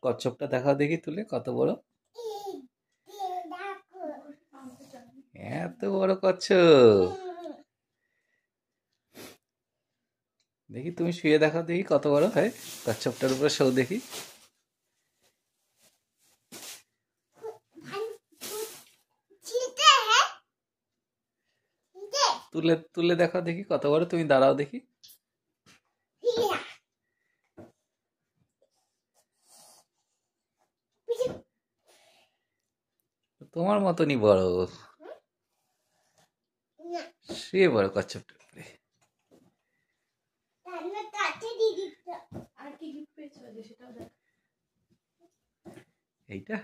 কচ্ছপটা দেখাও দেখি তুলে, কত বড়, এত বড় কচ্ছপ। দেখি তুমি শুয়ে দেখাও দেখি কত বড় হয়, কচ্ছপটার উপরে শো দেখি। তুলে তুলে দেখাও দেখি কত বড়, তুমি দাঁড়াও দেখি। তোমার মতনই বড়, শুয়ে বড় কচ্ছপটার উপরে। এইটা